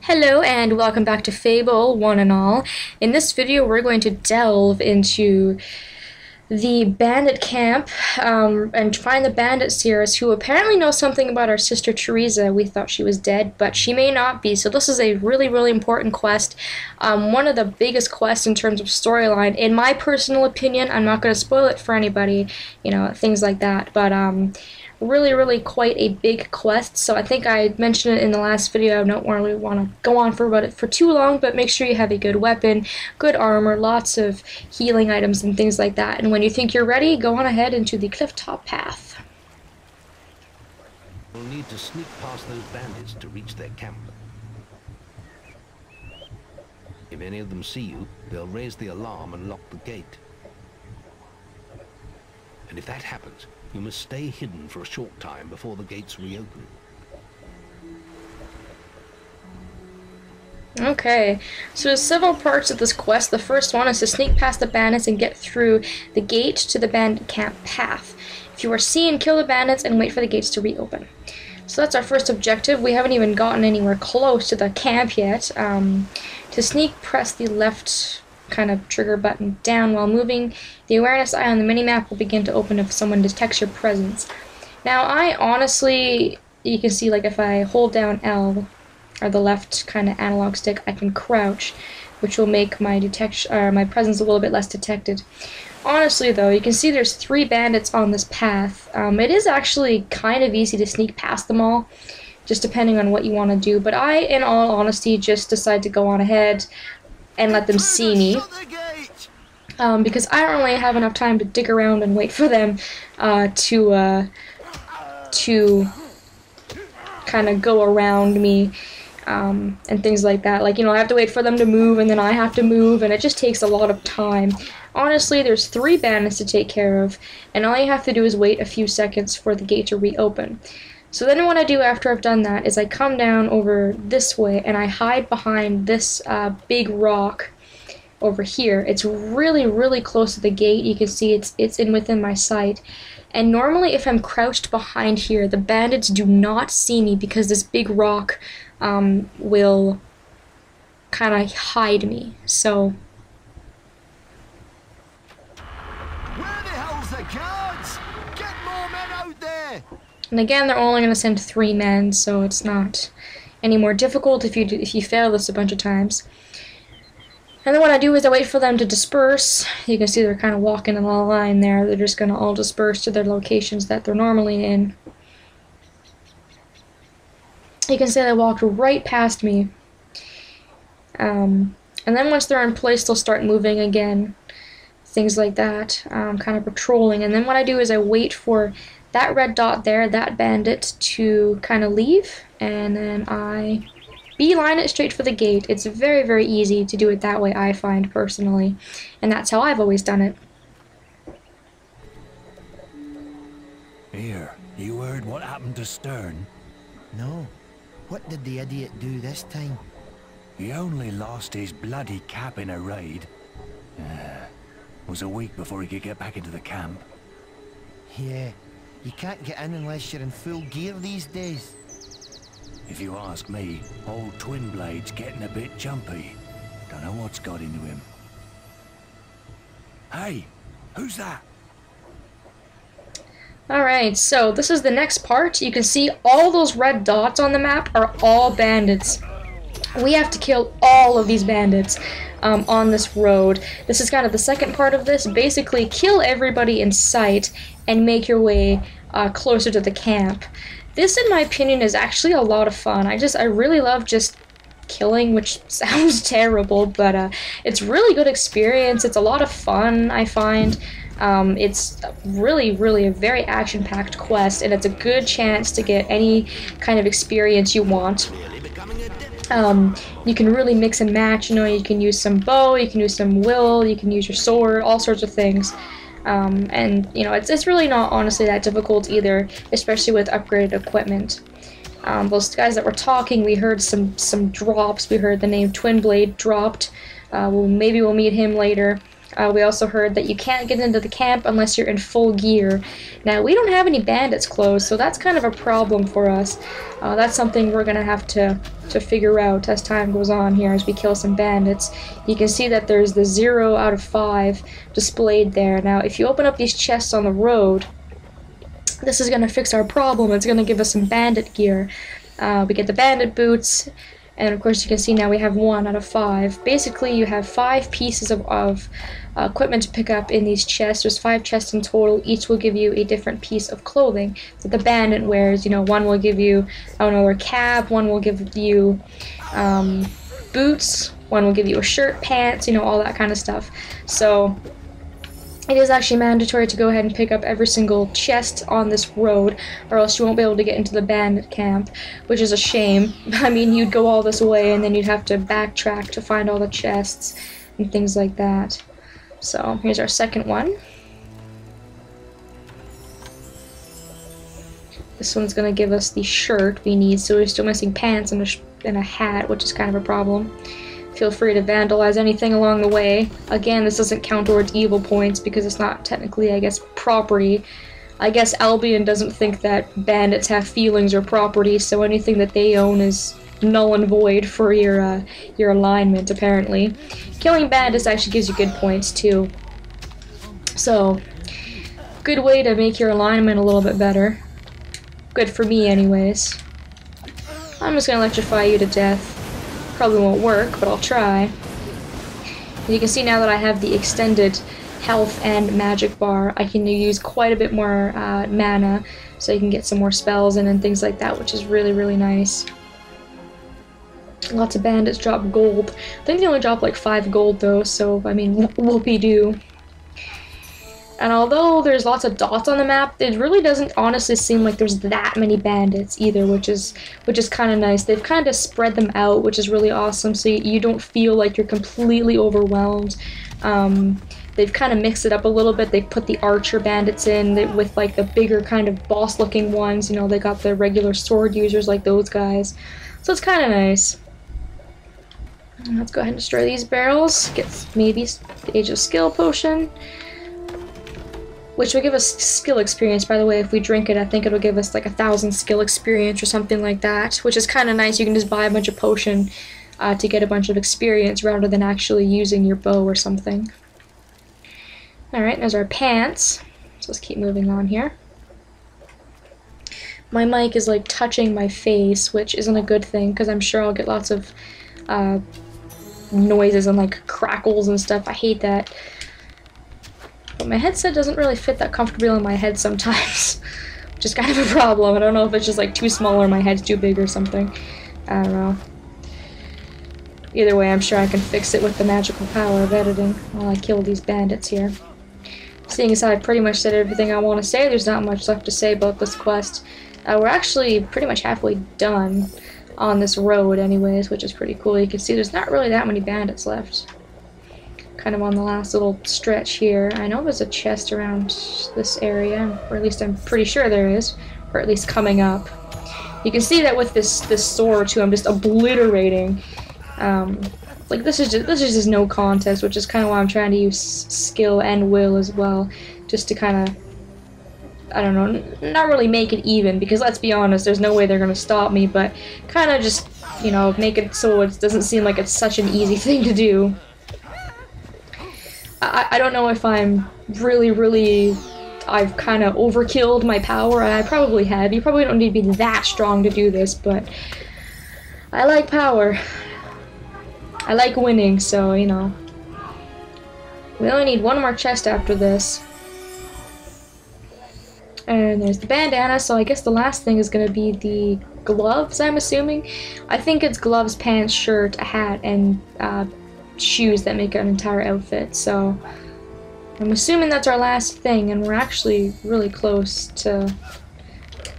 Hello and welcome back to Fable, one and all. In this video we're going to delve into the bandit camp and find the bandit seers who apparently know something about our sister Teresa. We thought she was dead, but she may not be, so this is a really important quest. One of the biggest quests in terms of storyline, in my personal opinion. I'm not going to spoil it for anybody, things like that, but really quite a big quest. So I think I mentioned it in the last video. I don't really want to go on about it for too long, but make sure you have a good weapon, good armor, lots of healing items and things like that. And when you think you're ready, go on ahead into the clifftop path. You'll need to sneak past those bandits to reach their camp. If any of them see you, they'll raise the alarm and lock the gate. And if that happens, you must stay hidden for a short time before the gates reopen. Okay, so there's several parts of this quest. The first one is to sneak past the bandits and get through the gate to the bandit camp path. If you are seen, kill the bandits and wait for the gates to reopen. So that's our first objective. We haven't even gotten anywhere close to the camp yet. To sneak, press the left kind of trigger button down while moving. The awareness eye on the minimap will begin to open if someone detects your presence. Now I honestly, you can see, like, if I hold down L or the left kind of analog stick, I can crouch, which will make my my presence a little bit less detected. Honestly though, you can see there's 3 bandits on this path. It is actually kind of easy to sneak past them all, just depending on what you want to do, but I, in all honesty, just decide to go on ahead and let them see me, because I don't really have enough time to dig around and wait for them to kind of go around me and things like that. Like, I have to wait for them to move, and then I have to move, and it just takes a lot of time. Honestly, there's 3 bandits to take care of, and all you have to do is wait a few seconds for the gate to reopen. So then what I do after I've done that is I come down over this way and I hide behind this big rock over here. It's really close to the gate. You can see it's within my sight. And normally if I'm crouched behind here, the bandits do not see me because this big rock will kind of hide me. So where the hell's the guards? Get more men out there! And again, they're only going to send 3 men, so it's not any more difficult if you fail this a bunch of times. And then what I do is I wait for them to disperse. You can see they're kind of walking in a line there. They're just going to all disperse to their locations that they're normally in. You can see they walked right past me. And then once they're in place, they'll start moving again. Things like that, kind of patrolling. And then what I do is I wait for that red dot there, that bandit, to kind of leave, and then I beeline it straight for the gate. It's very easy to do it that way, I find, personally, and that's how I've always done it. Here, you heard what happened to Stern? No. What did the idiot do this time? He only lost his bloody cap in a raid. Was a week before he could get back into the camp. Yeah. You can't get in unless you're in full gear these days. If you ask me, old Twin Blade's getting a bit jumpy. Don't know what's got into him. Hey, who's that? Alright, so this is the next part. You can see all those red dots on the map are all bandits. We have to kill all of these bandits on this road. This is kind of the second part of this. Basically, kill everybody in sight and make your way closer to the camp. This, in my opinion, is actually a lot of fun. I really love just killing, which sounds terrible, but it's really good experience. It's a lot of fun, I find. It's really a very action-packed quest, and it's a good chance to get any kind of experience you want. You can really mix and match, you can use some bow, you can use some will, you can use your sword, all sorts of things. And it's really not honestly that difficult either, especially with upgraded equipment. Those guys that were talking, we heard some drops. We heard the name Twin Blade dropped. Maybe we'll meet him later. We also heard that you can't get into the camp unless you're in full gear. Now, we don't have any bandits clothes, so that's kind of a problem for us. That's something we're going to have to to figure out as time goes on here as we kill some bandits. You can see that there's the 0 out of 5 displayed there. Now, if you open up these chests on the road, this is going to fix our problem. It's going to give us some bandit gear. We get the bandit boots, and of course you can see now we have 1 out of 5. Basically, you have 5 pieces of equipment to pick up in these chests. There's 5 chests in total. Each will give you a different piece of clothing that the bandit wears. You know, one will give you, I don't know, a cap, one will give you boots, one will give you a shirt, pants, you know, all that kind of stuff. So it is actually mandatory to go ahead and pick up every single chest on this road, or else you won't be able to get into the bandit camp, which is a shame. I mean, you'd go all this way and then you'd have to backtrack to find all the chests and things like that. So here's our second one. This one's going to give us the shirt we need, so we're still missing pants and a hat, which is kind of a problem. Feel free to vandalize anything along the way. Again, this doesn't count towards evil points because it's not technically, I guess, property. I guess Albion doesn't think that bandits have feelings or property, so anything that they own is null and void for your alignment, apparently. Killing bandits actually gives you good points, too. So, good way to make your alignment a little bit better. Good for me, anyways. I'm just gonna electrify you to death. Probably won't work, but I'll try. And you can see now that I have the extended health and magic bar, I can use quite a bit more mana, so you can get some more spells in and things like that, which is really, really nice. Lots of bandits drop gold. I think they only drop like 5 gold though, so I mean, whoopee-doo. And although there's lots of dots on the map, it really doesn't honestly seem like there's that many bandits either, which is kind of nice. They've kind of spread them out, which is really awesome, so you don't feel like you're completely overwhelmed. They've kind of mixed it up a little bit. They've put the archer bandits in with like the bigger kind of boss-looking ones. You know, they got the regular sword users like those guys. So it's kind of nice. Let's go ahead and destroy these barrels. Get maybe the Age of Skill potion, which will give us skill experience, by the way. If we drink it, I think it'll give us like 1,000 skill experience or something like that, which is kind of nice. You can just buy a bunch of potion to get a bunch of experience rather than actually using your bow or something. Alright, there's our pants. So let's keep moving on here. My mic is like touching my face, which isn't a good thing, because I'm sure I'll get lots of noises and like crackles and stuff. I hate that. But my headset doesn't really fit that comfortably on my head sometimes, which is kind of a problem. I don't know if it's just like too small or my head's too big or something. I don't know. Either way, I'm sure I can fix it with the magical power of editing while I kill these bandits here. Seeing as I've pretty much said everything I want to say, there's not much left to say about this quest. We're actually pretty much halfway done on this road anyways, which is pretty cool. You can see there's not really that many bandits left. Kind of on the last little stretch here. I know there's a chest around this area, or at least I'm pretty sure there is, or at least coming up. You can see that with this sword too, I'm just obliterating. Like this is just no contest, which is kind of why I'm trying to use skill and will as well, just to kind of, I don't know, not really make it even, because let's be honest, there's no way they're gonna stop me, but kind of just, you know, make it so it doesn't seem like it's such an easy thing to do. I don't know if I'm really, I've kind of overkilled my power. I probably have. You probably don't need to be that strong to do this, but I like power. I like winning, so, you know. We only need one more chest after this. And there's the bandana, so I guess the last thing is going to be the gloves, I'm assuming. I think it's gloves, pants, shirt, a hat, and shoes that make an entire outfit, so I'm assuming that's our last thing, and we're actually really close to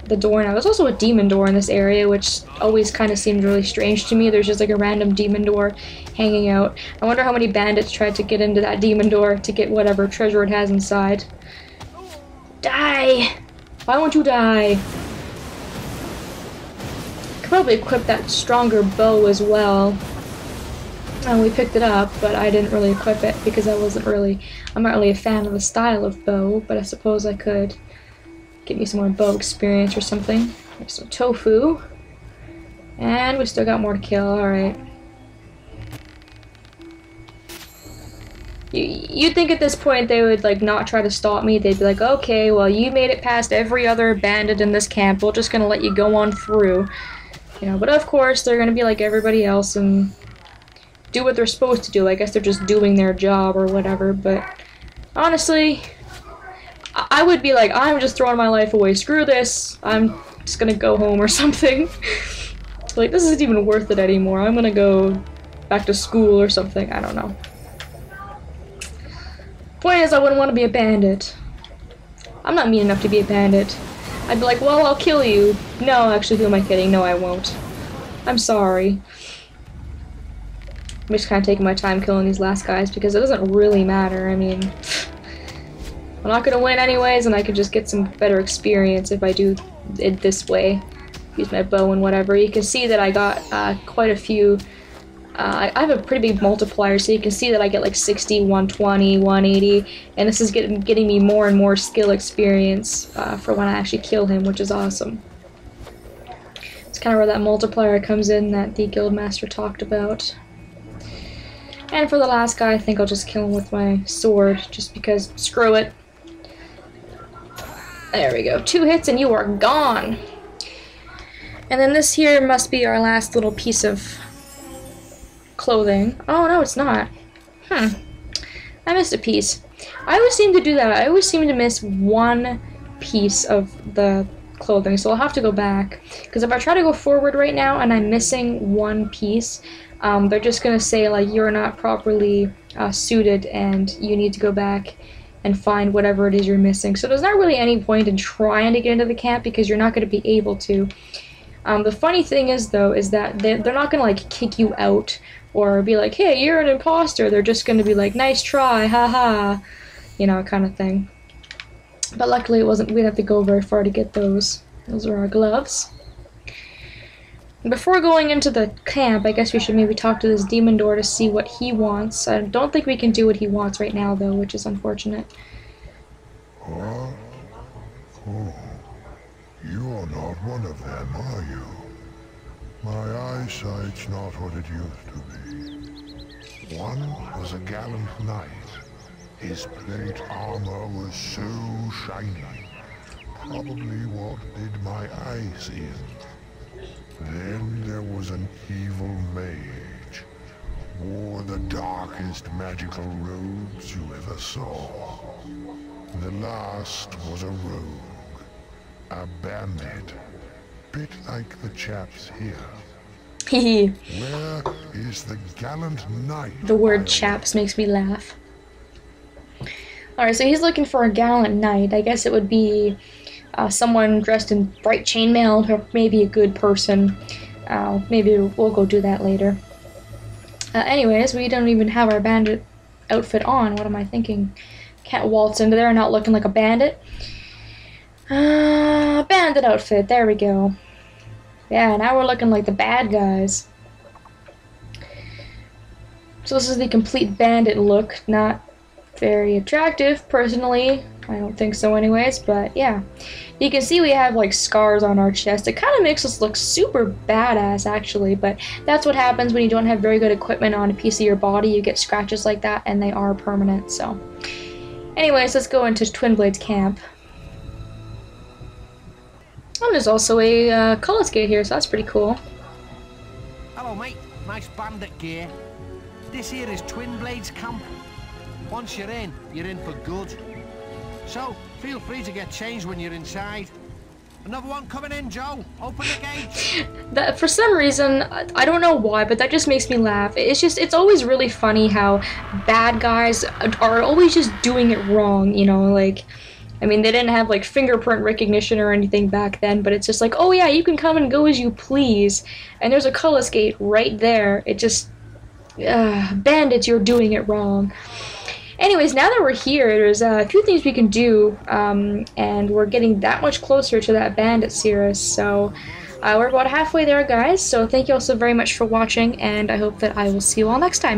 the door now. There's also a demon door in this area, which always kind of seemed really strange to me. There's just like a random demon door hanging out. I wonder how many bandits tried to get into that demon door to get whatever treasure it has inside. Die! Why won't you die? Could probably equip that stronger bow as well. And we picked it up, but I didn't really equip it because I'm not really a fan of the style of bow, but I suppose I could get me some more bow experience or something. There's some tofu. And we still got more to kill, alright. You'd think at this point they would, like, not try to stop me. They'd be like, okay, well, you made it past every other bandit in this camp. We're just gonna let you go on through. You know, but of course, they're gonna be like everybody else and do what they're supposed to do. I guess they're just doing their job or whatever, but honestly, I would be like, I'm just throwing my life away. Screw this. I'm just gonna go home or something. Like, this isn't even worth it anymore. I'm gonna go back to school or something. I don't know. Point is, I wouldn't want to be a bandit. I'm not mean enough to be a bandit. I'd be like, well, I'll kill you. No, actually, who am I kidding? No, I won't. I'm sorry. I'm just kind of taking my time killing these last guys because it doesn't really matter. I mean, I'm not gonna win anyways, and I could just get some better experience if I do it this way. Use my bow and whatever. You can see that I got quite a few. I have a pretty big multiplier, so you can see that I get like 60, 120, 180, and this is getting me more and more skill experience for when I actually kill him, which is awesome. It's kind of where that multiplier comes in that the guildmaster talked about. And for the last guy, I think I'll just kill him with my sword, just because screw it. There we go. 2 hits and you are gone. And then this here must be our last little piece of clothing. Oh, no, it's not. I missed a piece. I always seem to do that. I always seem to miss one piece of the clothing, so I'll have to go back. Because if I try to go forward right now and I'm missing one piece, they're just going to say, like, you're not properly suited and you need to go back and find whatever it is you're missing. So there's not really any point in trying to get into the camp because you're not going to be able to. The funny thing is, though, is that they're not going to, like, kick you out or be like, hey, you're an imposter. They're just going to be like, nice try, haha, you know, kind of thing. But luckily it wasn't, we didn't have to go very far to get those. Those are our gloves. Before going into the camp, I guess we should maybe talk to this demon door to see what he wants. I don't think we can do what he wants right now, though, which is unfortunate. What? Oh, you're not one of them, are you? My eyesight's not what it used to be. One was a gallant knight. His plate armor was so shiny. Probably what did my eyes in. Then there was an evil mage. Wore the darkest magical robes you ever saw. The last was a rogue. A bandit. Bit like the chaps here. Where is the gallant knight? The word chaps makes me laugh. Alright, so he's looking for a gallant knight. I guess it would be someone dressed in bright chainmail, or maybe a good person. Maybe we'll go do that later. Anyways, we don't even have our bandit outfit on. What am I thinking? Can't waltz into there not looking like a bandit. Bandit outfit, there we go. Yeah, now we're looking like the bad guys. So this is the complete bandit look. Not very attractive, personally. I don't think so anyways, but yeah. You can see we have like scars on our chest. It kind of makes us look super badass actually, but that's what happens when you don't have very good equipment on a piece of your body. You get scratches like that and they are permanent, so. Anyways, let's go into Twinblade's camp. And there's also a Cullis gate here, so that's pretty cool. Hello mate, nice bandit gear. This here is Twinblade's camp. Once you're in for good. So, feel free to get changed when you're inside. Another one coming in, Joe. Open the gate. That, for some reason, I don't know why, but that just makes me laugh. It's always really funny how bad guys are always just doing it wrong, you know, like, I mean, they didn't have, like, fingerprint recognition or anything back then, but it's just like, oh yeah, you can come and go as you please. And there's a Cullis gate right there. It just, bandits, you're doing it wrong. Anyways, now that we're here, there's a few things we can do, and we're getting that much closer to that bandit Cirrus, so we're about halfway there, guys, so thank you all so very much for watching, and I hope that I will see you all next time.